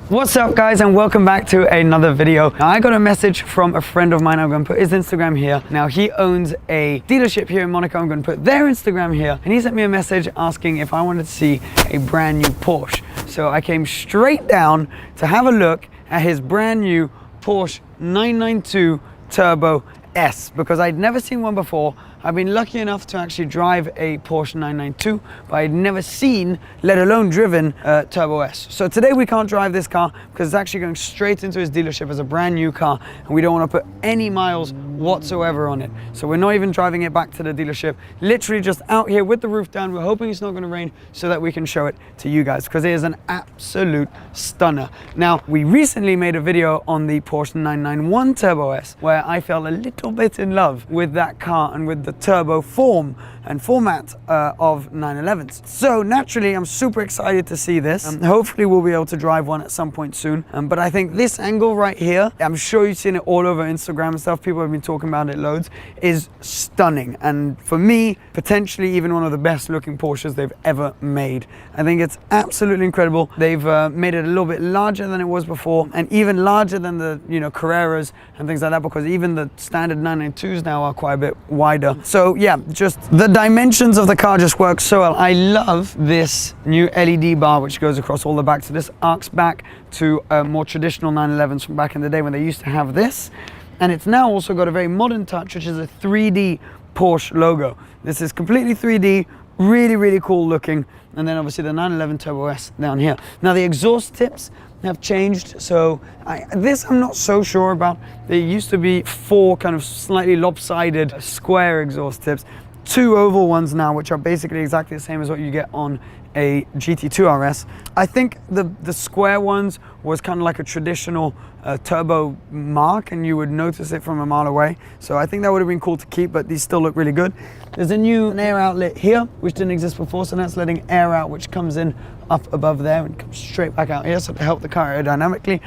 What's up guys, and welcome back to another video. Now I got a message from a friend of mine. I'm going to put his Instagram here. Now he owns a dealership here in Monaco. I'm going to put their Instagram here, and he sent me a message asking if I wanted to see a brand new Porsche. So I came straight down to have a look at his brand new Porsche 992 Turbo S, because I'd never seen one before. I've been lucky enough to actually drive a Porsche 992, but I'd never seen, let alone driven, Turbo S. So today we can't drive this car because it's actually going straight into his dealership as a brand new car, and we don't want to put any miles whatsoever on it. So we're not even driving it back to the dealership, literally just out here with the roof down. We're hoping it's not going to rain so that we can show it to you guys, because it is an absolute stunner. Now, we recently made a video on the Porsche 991 Turbo S where I fell a little bit in love with that car and with the turbo form and format of 911s. So naturally, I'm super excited to see this. Hopefully we'll be able to drive one at some point soon. But I think this angle right here, I'm sure you've seen it all over Instagram and stuff, people have been talking about it loads, is stunning. And for me, potentially even one of the best looking Porsches they've ever made. I think it's absolutely incredible. They've made it a little bit larger than it was before, and even larger than the Carreras and things like that, because even the standard 992s now are quite a bit wider. So yeah, just the dimensions of the car just work so well. I love this new LED bar which goes across all the back. So this arcs back to more traditional 911s from back in the day when they used to have this. And it's now also got a very modern touch, which is a 3D Porsche logo. This is completely 3D, really, really cool looking. And then obviously the 911 Turbo S down here. Now the exhaust tips have changed, so this I'm not so sure about. There used to be 4 kind of slightly lopsided square exhaust tips, 2 oval ones now, which are basically exactly the same as what you get on a GT2 RS. I think the square ones was kind of like a traditional turbo mark, and you would notice it from a mile away. So I think that would have been cool to keep, but these still look really good. There's a new air outlet here, which didn't exist before, so that's letting air out, which comes in up above there and comes straight back out here, so to help the car aerodynamically.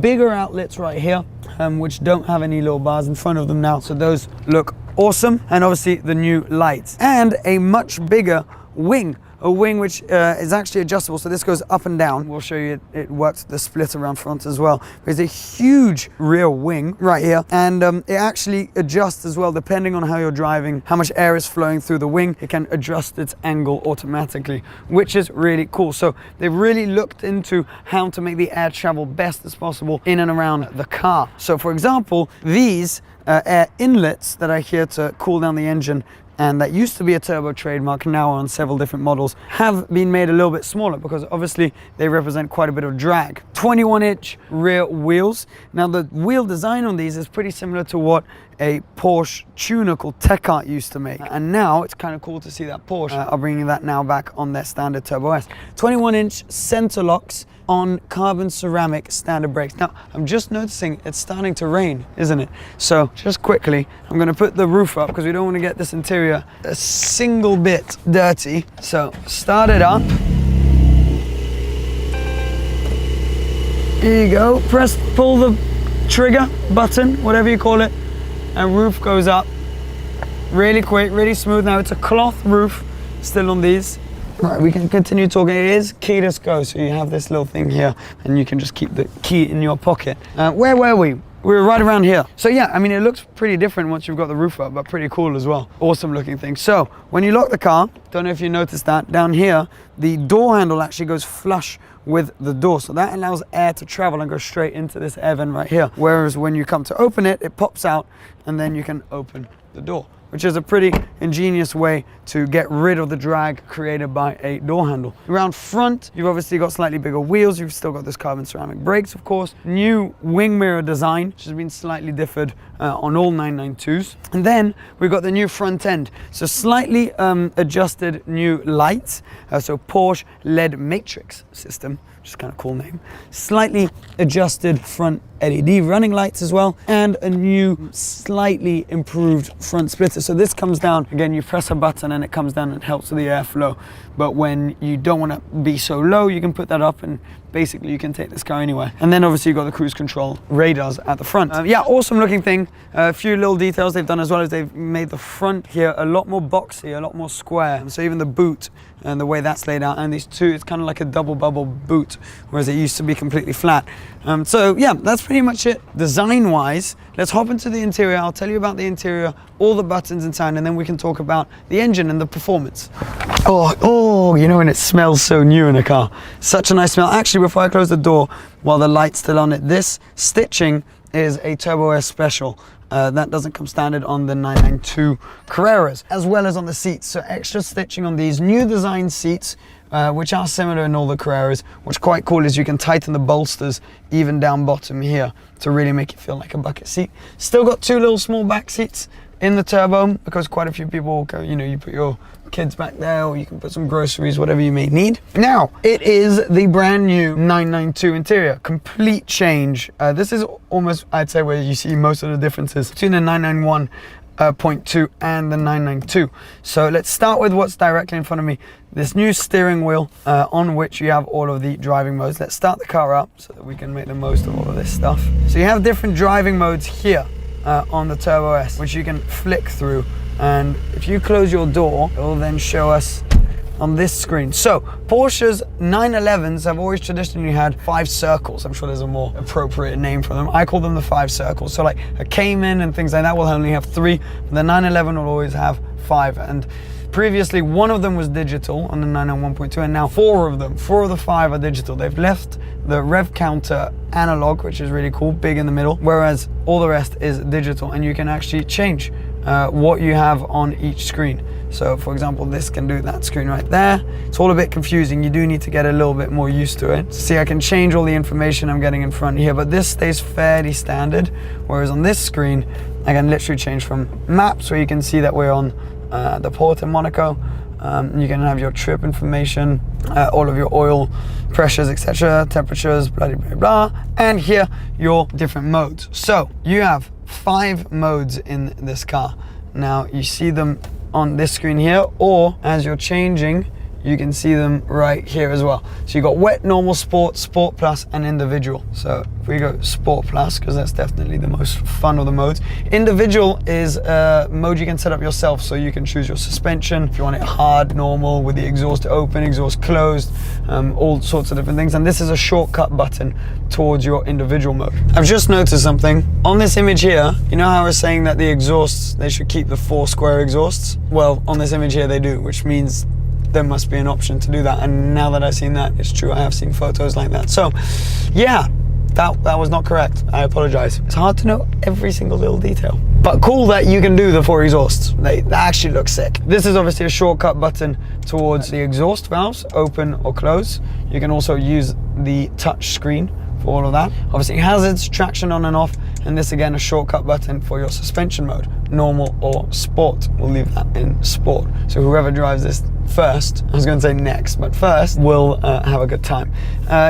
Bigger outlets right here, which don't have any little bars in front of them now, so those look awesome. And obviously the new lights and a much bigger wing. A wing which is actually adjustable, so this goes up and down. We'll show you it works the split around front as well. There's a huge rear wing right here, and it actually adjusts as well depending on how you're driving, how much air is flowing through the wing. It can adjust its angle automatically, which is really cool. So they've really looked into how to make the air travel best as possible in and around the car. So for example, these air inlets that are here to cool down the engine, and that used to be a turbo trademark, now on several different models, have been made a little bit smaller because obviously they represent quite a bit of drag. 21-inch rear wheels. Now the wheel design on these is pretty similar to what a Porsche tuner called Tech Art used to make, and now it's kind of cool to see that Porsche are bringing that now back on their standard Turbo S. 21-inch center locks on carbon ceramic standard brakes. Now I'm just noticing it's starting to rain, isn't it? So just quickly, I'm going to put the roof up because we don't want to get this interior a single bit dirty. So start it up. Here you go. Pull the trigger button, whatever you call it, and roof goes up really quick, really smooth. Now it's a cloth roof still on these. Right, we can continue talking. It is keyless go, so you have this little thing here and you can just keep the key in your pocket. Where were we? We were right around here. So yeah, I mean, it looks pretty different once you've got the roof up, but pretty cool as well. Awesome looking thing. So when you lock the car, don't know if you noticed that, down here, the door handle actually goes flush with the door. So that allows air to travel and go straight into this air vent right here. Whereas when you come to open it, it pops out and then you can open the door, which is a pretty ingenious way to get rid of the drag created by a door handle. Around front, you've obviously got slightly bigger wheels. You've still got this carbon ceramic brakes, of course. New wing mirror design, which has been slightly differed on all 992s. And then we've got the new front end. So slightly adjusted new lights. So Porsche LED matrix system, which is kind of cool name. Slightly adjusted front LED running lights as well, and a new slightly improved front splitter. So this comes down, again, you press a button and it comes down and helps with the airflow. But when you don't want to be so low, you can put that up and basically you can take this car anywhere. And then obviously you've got the cruise control radars at the front. Yeah, awesome looking thing. A few little details they've done as well as they've made the front here a lot more boxy, a lot more square. So even the boot and the way that's laid out, and these two, it's kind of like a double bubble boot, whereas it used to be completely flat. So yeah, that's pretty much it. Design wise, let's hop into the interior. I'll tell you about the interior, all the buttons inside, and then we can talk about the engine and the performance. Oh, you know when it smells so new in a car. Such a nice smell. Actually, before I close the door, while the light's still on it, this stitching is a Turbo S special. That doesn't come standard on the 992 Carreras, as well as on the seats. So extra stitching on these new design seats, which are similar in all the Carreras. What's quite cool is you can tighten the bolsters even down bottom here to really make it feel like a bucket seat. Still got two little small back seats in the Turbo, because quite a few people go, you know, you put your kids back there, or you can put some groceries, whatever you may need. Now, it is the brand new 992 interior, complete change. This is almost, I'd say, where you see most of the differences between the 991.2 and the 992. So let's start with what's directly in front of me. This new steering wheel on which you have all of the driving modes. Let's start the car up so that we can make the most of all of this stuff. So you have different driving modes here on the Turbo S, which you can flick through. And if you close your door, it will then show us on this screen. So Porsche's 911s have always traditionally had 5 circles. I'm sure there's a more appropriate name for them. I call them the 5 circles. So like a Cayman and things like that will only have 3. The 911 will always have 5. And previously, one of them was digital on the 991.2, and now 4 of the 5 are digital. They've left the rev counter analog, which is really cool, big in the middle, whereas all the rest is digital, and you can actually change what you have on each screen. So for example, this can do that screen right there. It's all a bit confusing. You do need to get a little bit more used to it. See, I can change all the information I'm getting in front here, but this stays fairly standard, whereas on this screen, I can literally change from maps, where you can see that we're on the port in Monaco. You can have your trip information, all of your oil pressures, etc., temperatures, blah, blah, blah, blah, and here your different modes. So you have 5 modes in this car. Now you see them on this screen here, or as you're changing, you can see them right here as well. So you got wet, normal, sport, sport plus, and individual. So if we go sport plus, because that's definitely the most fun of the modes. Individual is a mode you can set up yourself, so you can choose your suspension, if you want it hard, normal, with the exhaust open, exhaust closed, all sorts of different things. And this is a shortcut button towards your individual mode. I've just noticed something. On this image here, you know how I was saying that the exhausts, they should keep the 4 square exhausts? Well, on this image here they do, which means there must be an option to do that. And now that I've seen that, it's true, I have seen photos like that. So yeah, that was not correct. I apologize. It's hard to know every single little detail, but cool that you can do the 4 exhausts. They actually look sick. This is obviously a shortcut button towards the exhaust valves, open or close. You can also use the touch screen for all of that. Obviously hazards, traction on and off, and this again a shortcut button for your suspension mode, normal or sport. We'll leave that in sport. So whoever drives this first, I was going to say next, but first, will have a good time.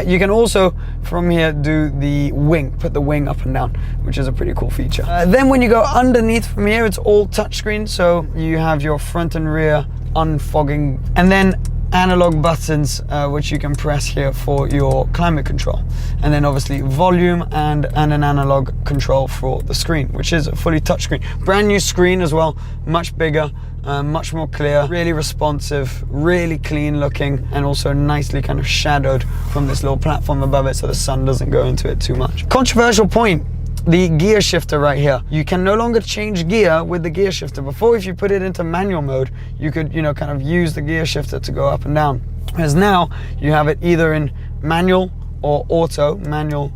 You can also from here do the wing, put the wing up and down, which is a pretty cool feature. Then when you go underneath from here, it's all touchscreen, so you have your front and rear unfogging, and then analog buttons which you can press here for your climate control, and then obviously volume and an analog control for the screen, which is a fully touch screen. Brand new screen as well, much bigger, much more clear, really responsive, really clean looking, and also nicely kind of shadowed from this little platform above it so the sun doesn't go into it too much. Controversial point: the gear shifter right here. You can no longer change gear with the gear shifter. Before, if you put it into manual mode, you could, you know, kind of use the gear shifter to go up and down. Whereas now, you have it either in manual or auto. Manual,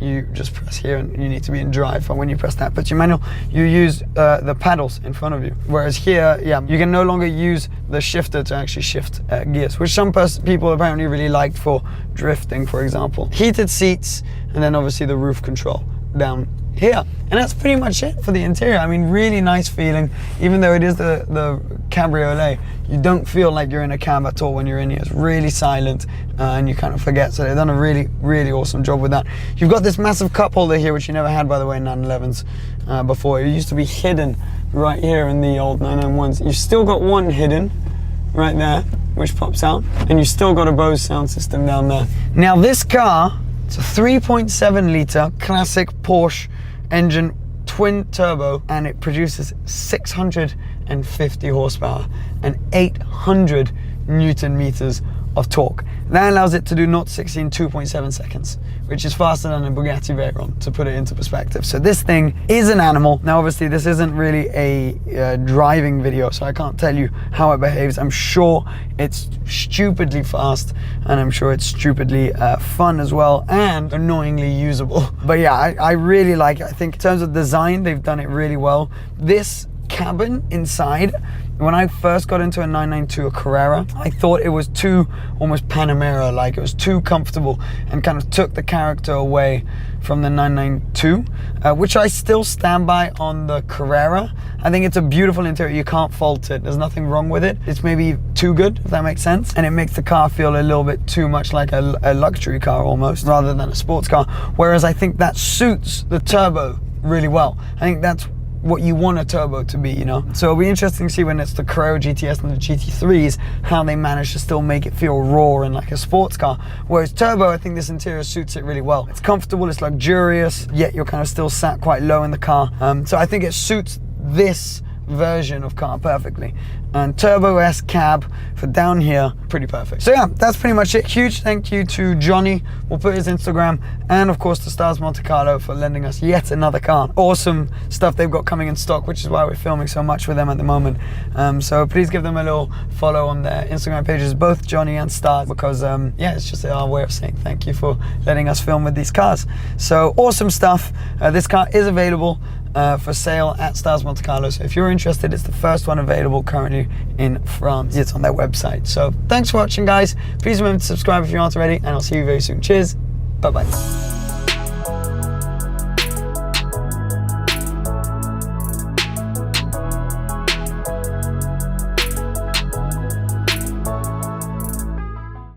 you just press here and you need to be in drive. But when you press that, but your manual, you use the paddles in front of you. Whereas here, yeah, you can no longer use the shifter to actually shift gears, which some people apparently really liked for drifting, for example. Heated seats, and then obviously the roof control down here. And that's pretty much it for the interior. I mean, really nice feeling. Even though it is the cabriolet, you don't feel like you're in a cab at all when you're in here. It's really silent and you kind of forget. So they've done a really, really awesome job with that. You've got this massive cup holder here, which you never had, by the way, in 911s before. It used to be hidden right here in the old 991s. You've still got one hidden right there. which pops out, and you still got a Bose sound system down there. Now this car, it's a 3.7 litre classic Porsche engine, twin turbo, and it produces 650 horsepower and 800 Newton meters of torque. That allows it to do 0 to 60 in 2.7 seconds, which is faster than a Bugatti Veyron, to put it into perspective. So this thing is an animal. Now obviously this isn't really a driving video, so I can't tell you how it behaves. I'm sure it's stupidly fast, and I'm sure it's stupidly fun as well, and annoyingly usable. But yeah, I really like it. I think in terms of design, they've done it really well. This cabin inside, when I first got into a 992 or Carrera, I thought it was too almost Panamera, like it was too comfortable and kind of took the character away from the 992, which I still stand by on the Carrera. I think it's a beautiful interior, you can't fault it, there's nothing wrong with it. It's maybe too good, if that makes sense, and it makes the car feel a little bit too much like a luxury car almost, rather than a sports car, whereas I think that suits the turbo really well. I think that's what you want a turbo to be, you know? So it'll be interesting to see when it's the Carrera GTS and the GT3s, how they manage to still make it feel raw and like a sports car. Whereas turbo, I think this interior suits it really well. It's comfortable, it's luxurious, yet you're kind of still sat quite low in the car. So I think it suits this version of car perfectly. And Turbo S cab for down here, pretty perfect. So yeah, that's pretty much it. Huge thank you to Johnny. We'll put his Instagram, and of course to Stars Monte Carlo for lending us yet another car. Awesome stuff they've got coming in stock, which is why we're filming so much with them at the moment. So please give them a little follow on their Instagram pages, both Johnny and Stars, because yeah, it's just our way of saying thank you for letting us film with these cars. So awesome stuff. This car is available for sale at Stars Monte Carlo. So if you're interested, it's the first one available currently in France. It's on their website. So thanks for watching, guys. Please remember to subscribe if you aren't already, and I'll see you very soon. Cheers. Bye-bye.